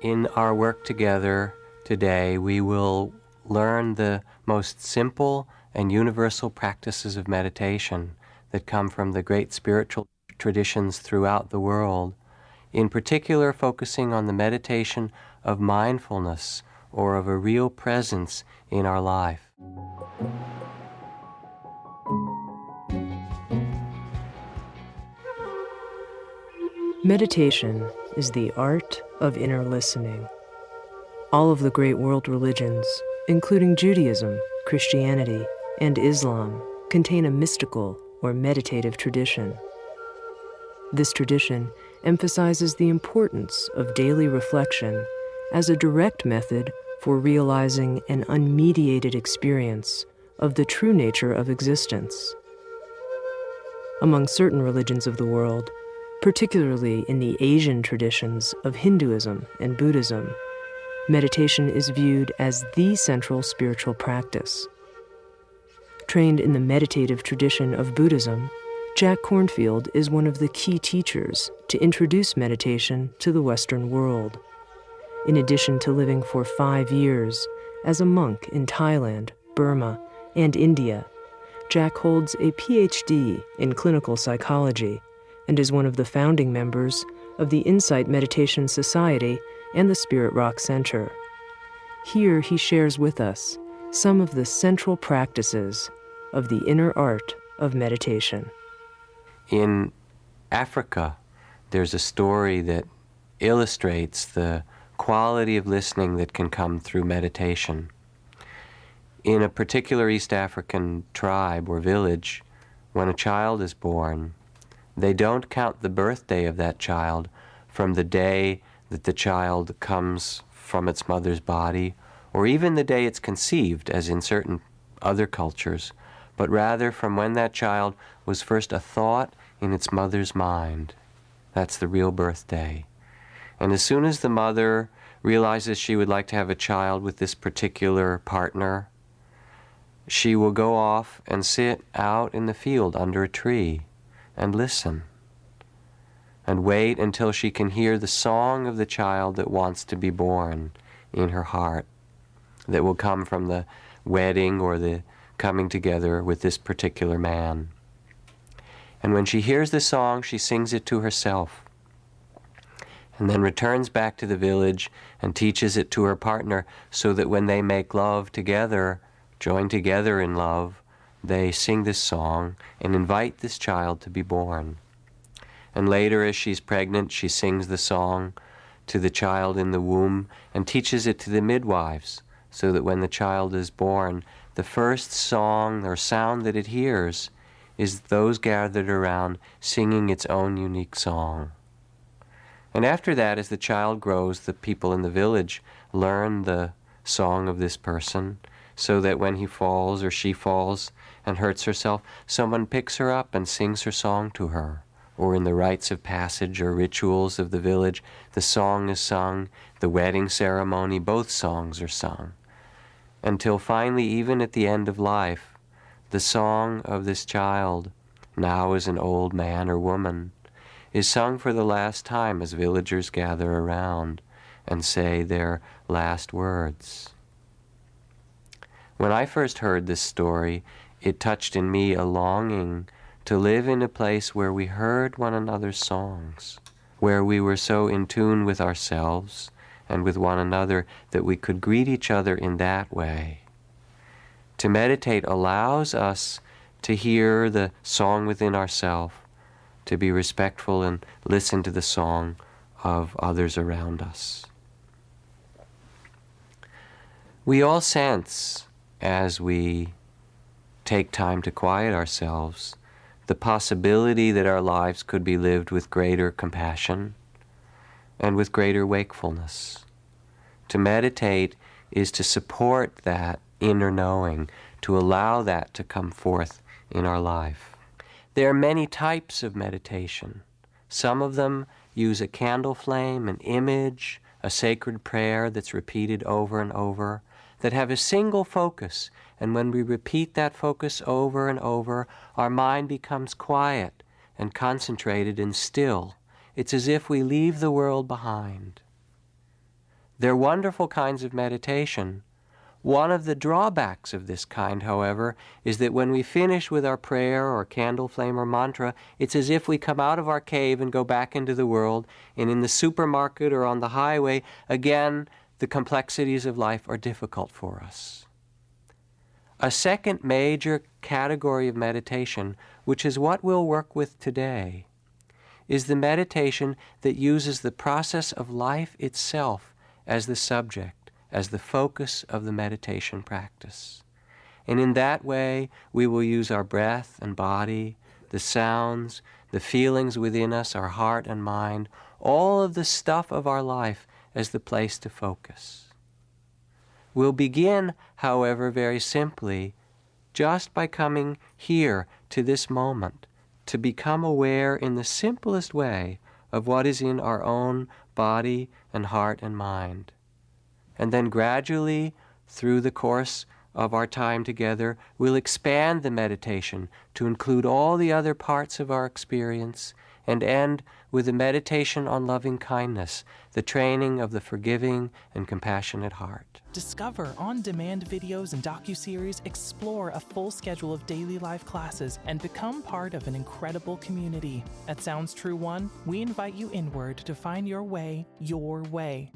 In our work together today, we will learn the most simple and universal practices of meditation that come from the great spiritual traditions throughout the world, in particular focusing on the meditation of mindfulness or of a real presence in our life. Meditation is the art of inner listening. All of the great world religions, including Judaism, Christianity, and Islam, contain a mystical or meditative tradition. This tradition emphasizes the importance of daily reflection as a direct method for realizing an unmediated experience of the true nature of existence. Among certain religions of the world, particularly in the Asian traditions of Hinduism and Buddhism, meditation is viewed as the central spiritual practice. Trained in the meditative tradition of Buddhism, Jack Kornfield is one of the key teachers to introduce meditation to the Western world. In addition to living for 5 years as a monk in Thailand, Burma, and India, Jack holds a PhD in clinical psychology and is one of the founding members of the Insight Meditation Society and the Spirit Rock Center. Here he shares with us some of the central practices of the inner art of meditation. In Africa, there's a story that illustrates the quality of listening that can come through meditation. In a particular East African tribe or village, when a child is born, they don't count the birthday of that child from the day that the child comes from its mother's body, or even the day it's conceived, as in certain other cultures, but rather from when that child was first a thought in its mother's mind. That's the real birthday. And as soon as the mother realizes she would like to have a child with this particular partner, she will go off and sit out in the field under a tree and listen and wait until she can hear the song of the child that wants to be born in her heart, that will come from the wedding or the coming together with this particular man. And when she hears the song, she sings it to herself, and then returns back to the village and teaches it to her partner, so that when they make love together, join together in love, they sing this song and invite this child to be born. And later, as she's pregnant, she sings the song to the child in the womb and teaches it to the midwives, so that when the child is born, the first song or sound that it hears is those gathered around singing its own unique song. And after that, as the child grows, the people in the village learn the song of this person, so that when he falls or she falls and hurts herself, someone picks her up and sings her song to her. Or in the rites of passage or rituals of the village, the song is sung, the wedding ceremony, both songs are sung. Until finally, even at the end of life, the song of this child, now as an old man or woman, is sung for the last time as villagers gather around and say their last words. When I first heard this story, it touched in me a longing to live in a place where we heard one another's songs, where we were so in tune with ourselves and with one another that we could greet each other in that way. To meditate allows us to hear the song within ourselves, to be respectful and listen to the song of others around us. We all sense, as we take time to quiet ourselves, the possibility that our lives could be lived with greater compassion and with greater wakefulness. To meditate is to support that inner knowing, to allow that to come forth in our life. There are many types of meditation. Some of them use a candle flame, an image, a sacred prayer that's repeated over and over, that have a single focus, and when we repeat that focus over and over, our mind becomes quiet and concentrated and still. It's as if we leave the world behind. They're wonderful kinds of meditation. One of the drawbacks of this kind, however, is that when we finish with our prayer or candle flame or mantra, it's as if we come out of our cave and go back into the world, and in the supermarket or on the highway, again, the complexities of life are difficult for us. A second major category of meditation, which is what we'll work with today, is the meditation that uses the process of life itself as the subject, as the focus of the meditation practice. And in that way, we will use our breath and body, the sounds, the feelings within us, our heart and mind, all of the stuff of our life as the place to focus. We'll begin, however, very simply, just by coming here to this moment, to become aware in the simplest way of what is in our own body and heart and mind. And then gradually, through the course of our time together, we'll expand the meditation to include all the other parts of our experience and end with a meditation on loving kindness, the training of the forgiving and compassionate heart. Discover on-demand videos and docuseries, explore a full schedule of daily life classes, and become part of an incredible community. At Sounds True One, we invite you inward to find your way, your way.